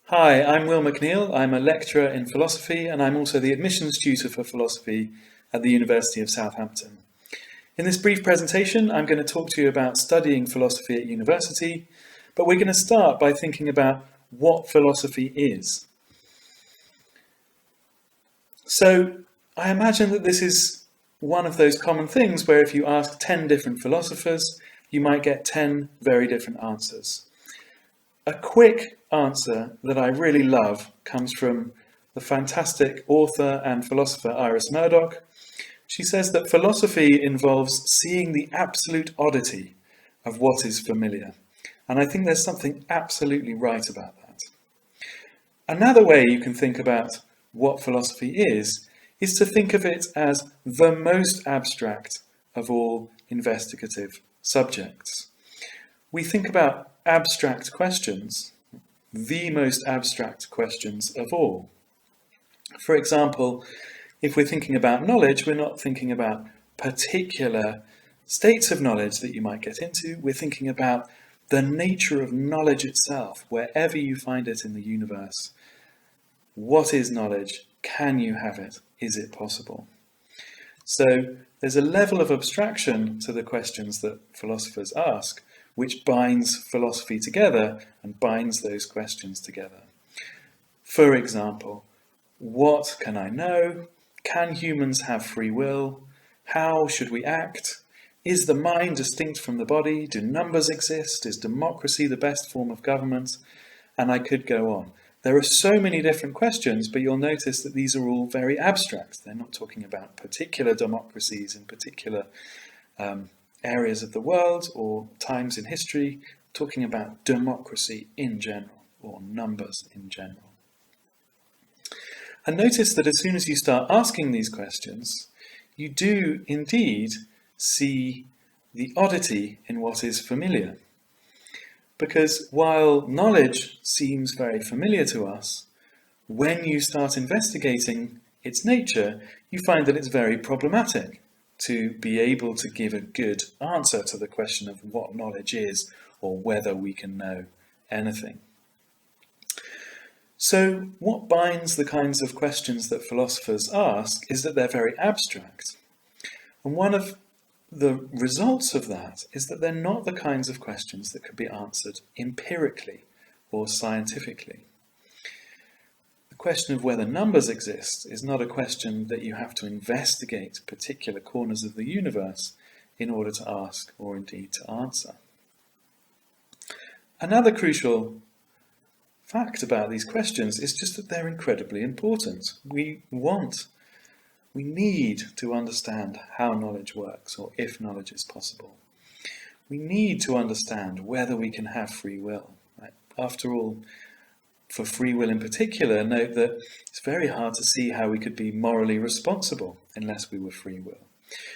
Hi, I'm Will McNeill. I'm a lecturer in philosophy and I'm also the admissions tutor for philosophy at the University of Southampton. In this brief presentation, I'm going to talk to you about studying philosophy at university, but we're going to start by thinking about what philosophy is. So I imagine that this is one of those common things where if you ask 10 different philosophers, you might get 10 very different answers. A quick answer that I really love comes from the fantastic author and philosopher Iris Murdoch. She says that philosophy involves seeing the absolute oddity of what is familiar. And I think there's something absolutely right about that. Another way you can think about what philosophy is to think of it as the most abstract of all investigative subjects. We think about abstract questions, the most abstract questions of all. For example, if we're thinking about knowledge, we're not thinking about particular states of knowledge that you might get into. We're thinking about the nature of knowledge itself, wherever you find it in the universe. What is knowledge? Can you have it? Is it possible? So there's a level of abstraction to the questions that philosophers ask, which binds philosophy together and binds those questions together. For example, what can I know? Can humans have free will? How should we act? Is the mind distinct from the body? Do numbers exist? Is democracy the best form of government? And I could go on. There are so many different questions, but you'll notice that these are all very abstract. They're not talking about particular democracies in particular areas of the world or times in history, talking about democracy in general or numbers in general. And notice that as soon as you start asking these questions, you do indeed see the oddity in what is familiar. Because while knowledge seems very familiar to us, when you start investigating its nature, you find that it's very problematic to be able to give a good answer to the question of what knowledge is or whether we can know anything. So what binds the kinds of questions that philosophers ask is that they're very abstract. And one of the results of that is that they're not the kinds of questions that could be answered empirically or scientifically. The question of whether numbers exist is not a question that you have to investigate particular corners of the universe in order to ask or indeed to answer. Another crucial fact about these questions is just that they're incredibly important. We need to understand how knowledge works or if knowledge is possible. We need to understand whether we can have free will. Right? After all, for free will in particular, note that it's very hard to see how we could be morally responsible unless we were free will.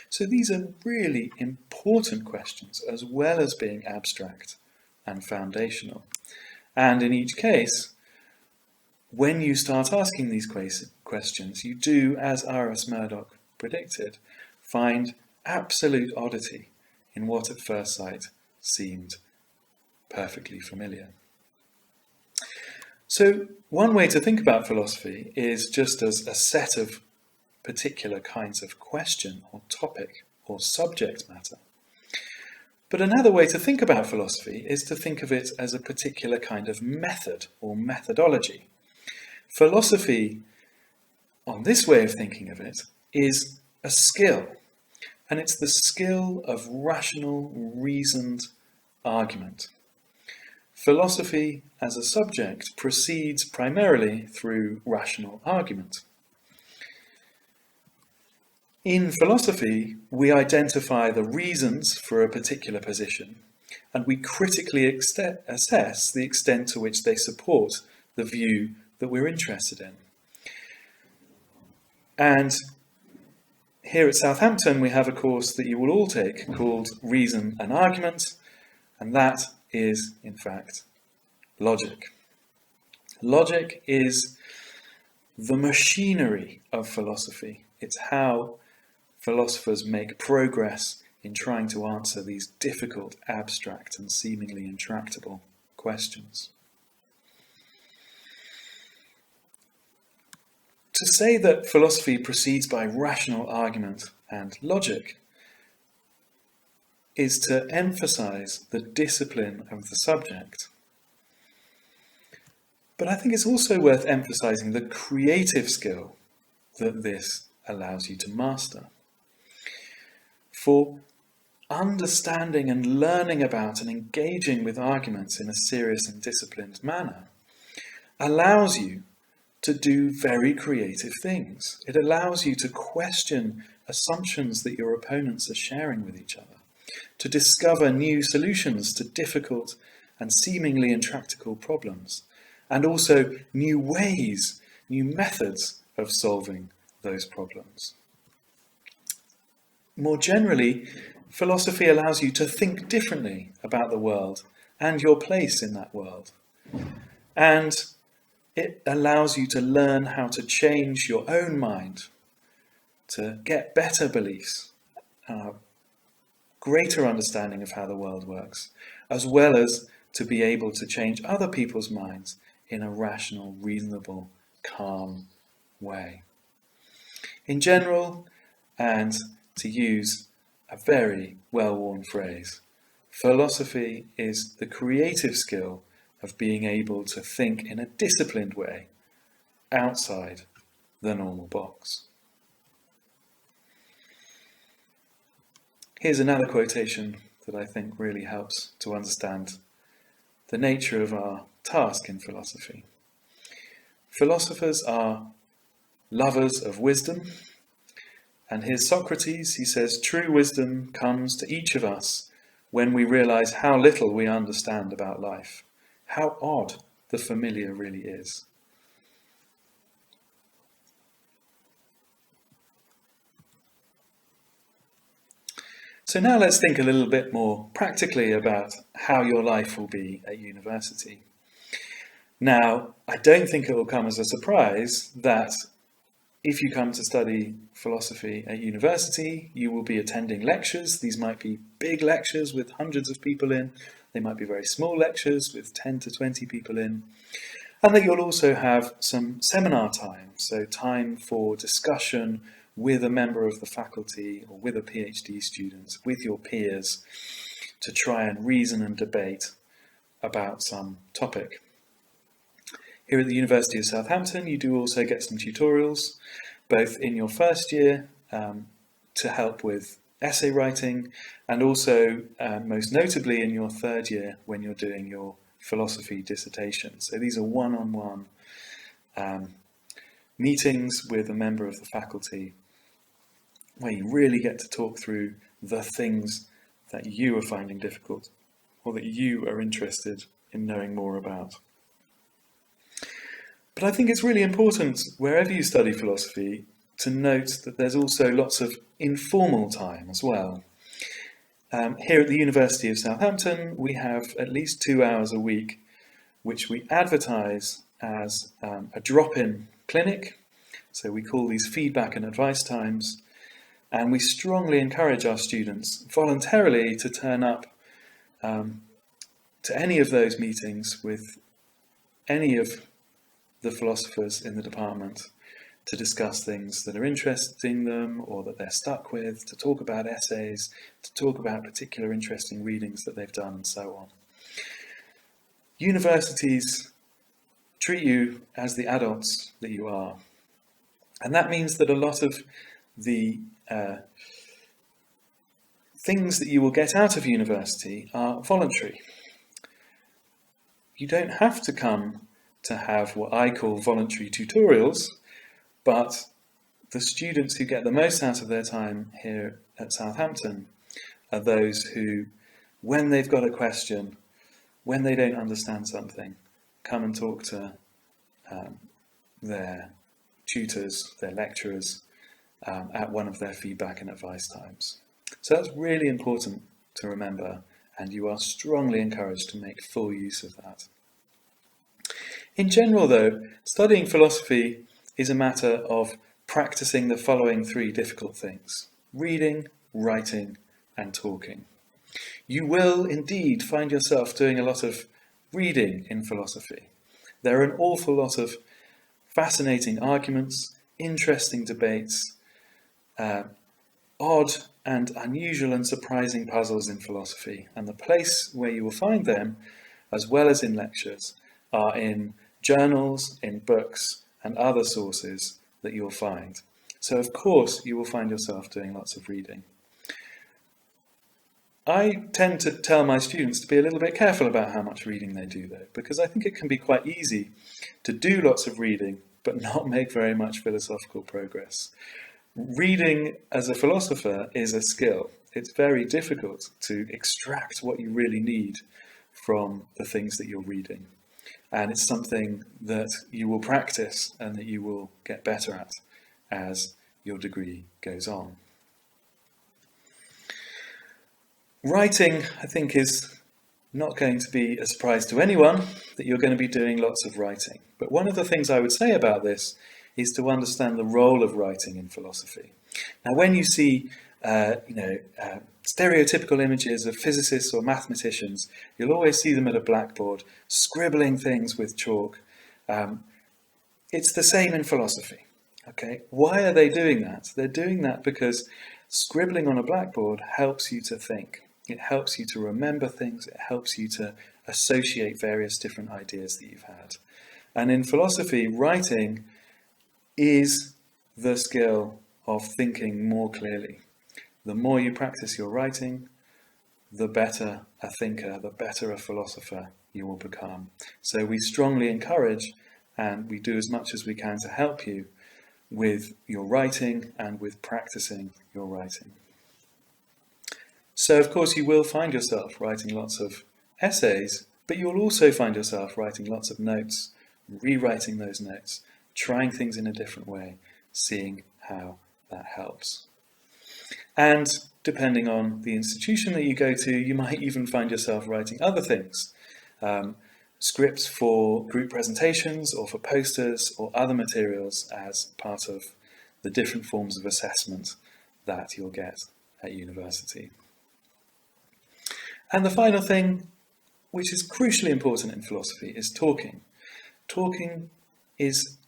So these are really important questions as well as being abstract and foundational. And in each case, when you start asking these questions, you do, as Iris Murdoch predicted, find absolute oddity in what at first sight seemed perfectly familiar. So one way to think about philosophy is just as a set of particular kinds of question or topic or subject matter. But another way to think about philosophy is to think of it as a particular kind of method or methodology. Philosophy, on this way of thinking of it, is a skill, and it's the skill of rational, reasoned argument. Philosophy as a subject proceeds primarily through rational argument. In philosophy, we identify the reasons for a particular position, and we critically assess the extent to which they support the view that we're interested in. And here at Southampton, we have a course that you will all take called Reason and Argument, and that is, in fact, logic. Logic is the machinery of philosophy. It's how philosophers make progress in trying to answer these difficult, abstract, and seemingly intractable questions. To say that philosophy proceeds by rational argument and logic is to emphasize the discipline of the subject. But I think it's also worth emphasizing the creative skill that this allows you to master. For understanding and learning about and engaging with arguments in a serious and disciplined manner allows you to do very creative things. It allows you to question assumptions that your opponents are sharing with each other, to discover new solutions to difficult and seemingly intractable problems, and also new ways, new methods of solving those problems. More generally, philosophy allows you to think differently about the world and your place in that world. And it allows you to learn how to change your own mind, to get better beliefs, greater understanding of how the world works, as well as to be able to change other people's minds in a rational, reasonable, calm way. In general, and to use a very well-worn phrase, philosophy is the creative skill of being able to think in a disciplined way outside the normal box. Here's another quotation that I think really helps to understand the nature of our task in philosophy. Philosophers are lovers of wisdom, and here's Socrates. He says, "True wisdom comes to each of us when we realize how little we understand about life, how odd the familiar really is." So now let's think a little bit more practically about how your life will be at university. Now, I don't think it will come as a surprise that if you come to study philosophy at university, you will be attending lectures. These might be big lectures with hundreds of people in. They might be very small lectures with 10 to 20 people in. And that you'll also have some seminar time, so time for discussion with a member of the faculty or with a PhD student, with your peers, to try and reason and debate about some topic. Here at the University of Southampton, you do also get some tutorials, both in your first year to help with essay writing, and also most notably in your third year when you're doing your philosophy dissertation. So these are one-on-one meetings with a member of the faculty where you really get to talk through the things that you are finding difficult or that you are interested in knowing more about. But I think it's really important, wherever you study philosophy, to note that there's also lots of informal time as well. Here at the University of Southampton, we have at least 2 hours a week, which we advertise as a drop-in clinic. So we call these feedback and advice times. And we strongly encourage our students voluntarily to turn up to any of those meetings with any of the philosophers in the department to discuss things that are interesting them or that they're stuck with, to talk about essays, to talk about particular interesting readings that they've done, and so on. Universities treat you as the adults that you are. And that means that a lot of the things that you will get out of university are voluntary. You don't have to come to have what I call voluntary tutorials, but the students who get the most out of their time here at Southampton are those who, when they've got a question, when they don't understand something, come and talk to their tutors, their lecturers, at one of their feedback and advice times. So that's really important to remember, and you are strongly encouraged to make full use of that. In general, though, studying philosophy is a matter of practicing the following 3 difficult things: reading, writing, and talking. You will indeed find yourself doing a lot of reading in philosophy. There are an awful lot of fascinating arguments, interesting debates, odd and unusual and surprising puzzles in philosophy. And the place where you will find them, as well as in lectures, are in journals, in books, and other sources that you'll find. So of course you will find yourself doing lots of reading. I tend to tell my students to be a little bit careful about how much reading they do though, because I think it can be quite easy to do lots of reading but not make very much philosophical progress. Reading as a philosopher is a skill. It's very difficult to extract what you really need from the things that you're reading. And it's something that you will practice and that you will get better at as your degree goes on. Writing, I think, is not going to be a surprise to anyone that you're going to be doing lots of writing. But one of the things I would say about this is to understand the role of writing in philosophy. Now, when you see stereotypical images of physicists or mathematicians, you'll always see them at a blackboard, scribbling things with chalk. It's the same in philosophy. Okay, why are they doing that? They're doing that because scribbling on a blackboard helps you to think. It helps you to remember things. It helps you to associate various different ideas that you've had. And in philosophy, writing is the skill of thinking more clearly. The more you practice your writing, the better a thinker, the better a philosopher you will become. So we strongly encourage, and we do as much as we can to help you with your writing and with practicing your writing. So of course you will find yourself writing lots of essays, but you'll also find yourself writing lots of notes, rewriting those notes, trying things in a different way, seeing how that helps. And depending on the institution that you go to, you might even find yourself writing other things. Scripts for group presentations or for posters or other materials as part of the different forms of assessment that you'll get at university. And the final thing, which is crucially important in philosophy, is talking. Talking is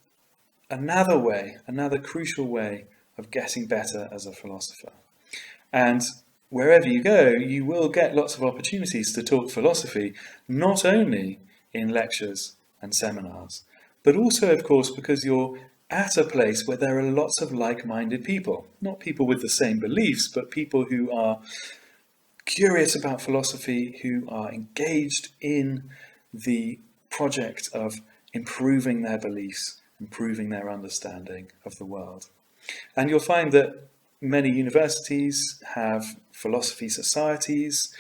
another crucial way of getting better as a philosopher. And wherever you go, you will get lots of opportunities to talk philosophy, not only in lectures and seminars, but also, of course, because you're at a place where there are lots of like-minded people. Not people with the same beliefs, but people who are curious about philosophy, who are engaged in the project of improving their beliefs, improving their understanding of the world. And you'll find that many universities have philosophy societies.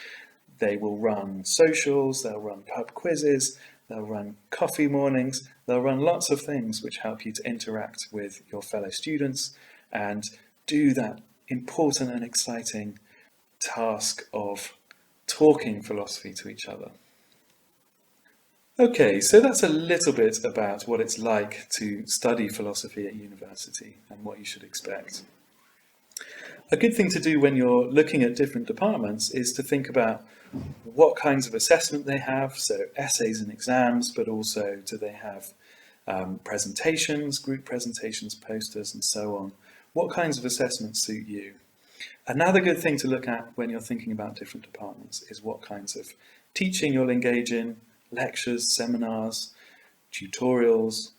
They will run socials, they'll run pub quizzes, they'll run coffee mornings, they'll run lots of things which help you to interact with your fellow students and do that important and exciting task of talking philosophy to each other. Okay, so that's a little bit about what it's like to study philosophy at university and what you should expect. A good thing to do when you're looking at different departments is to think about what kinds of assessment they have, so essays and exams, but also do they have presentations, group presentations, posters, and so on. What kinds of assessments suit you? Another good thing to look at when you're thinking about different departments is what kinds of teaching you'll engage in, lectures, seminars, tutorials,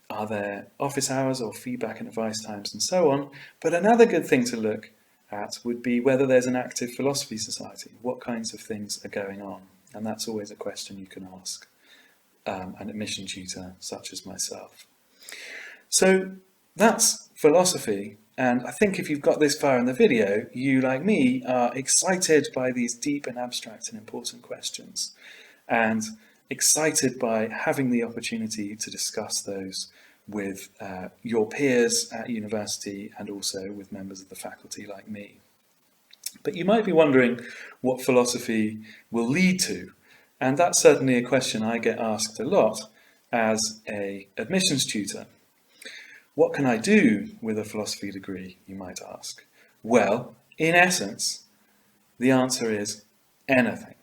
are there office hours or feedback and advice times and so on. But another good thing to look at would be whether there's an active philosophy society, what kinds of things are going on. And that's always a question you can ask an admission tutor such as myself. So that's philosophy. And I think if you've got this far in the video, you, like me, are excited by these deep and abstract and important questions, and excited by having the opportunity to discuss those with your peers at university and also with members of the faculty like me. But you might be wondering what philosophy will lead to, and that's certainly a question I get asked a lot as an admissions tutor. What can I do with a philosophy degree, you might ask? Well, in essence, the answer is anything.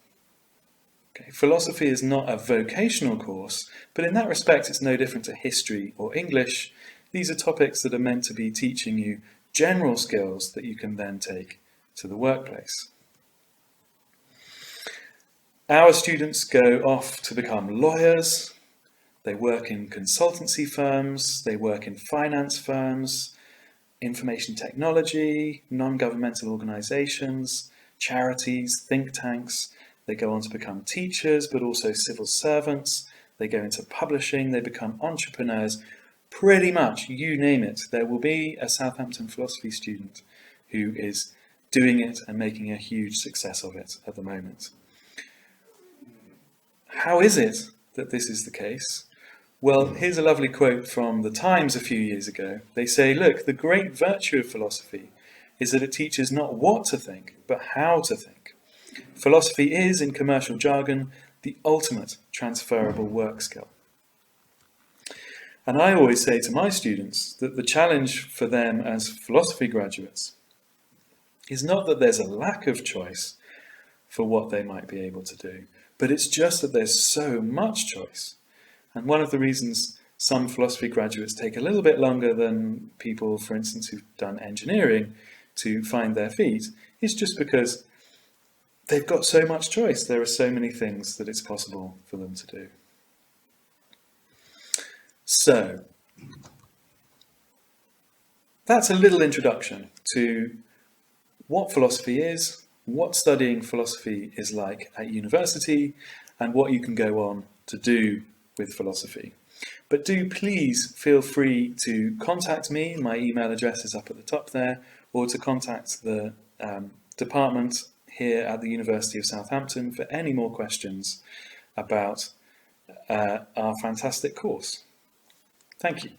Okay, philosophy is not a vocational course, but in that respect it's no different to history or English. These are topics that are meant to be teaching you general skills that you can then take to the workplace. Our students go off to become lawyers. They work in consultancy firms, they work in finance firms, information technology, non-governmental organisations, charities, think tanks. They go on to become teachers, but also civil servants. They go into publishing, they become entrepreneurs. Pretty much, you name it, there will be a Southampton philosophy student who is doing it and making a huge success of it at the moment. How is it that this is the case? Well, here's a lovely quote from the Times a few years ago. They say, look, the great virtue of philosophy is that it teaches not what to think, but how to think. Philosophy is, in commercial jargon, the ultimate transferable work skill. And I always say to my students that the challenge for them as philosophy graduates is not that there's a lack of choice for what they might be able to do, but it's just that there's so much choice. And one of the reasons some philosophy graduates take a little bit longer than people, for instance, who've done engineering to find their feet is just because they've got so much choice. There are so many things that it's possible for them to do. So, that's a little introduction to what philosophy is, what studying philosophy is like at university, and what you can go on to do with philosophy. But do please feel free to contact me. My email address is up at the top there, or to contact the department here at the University of Southampton for any more questions about our fantastic course. Thank you.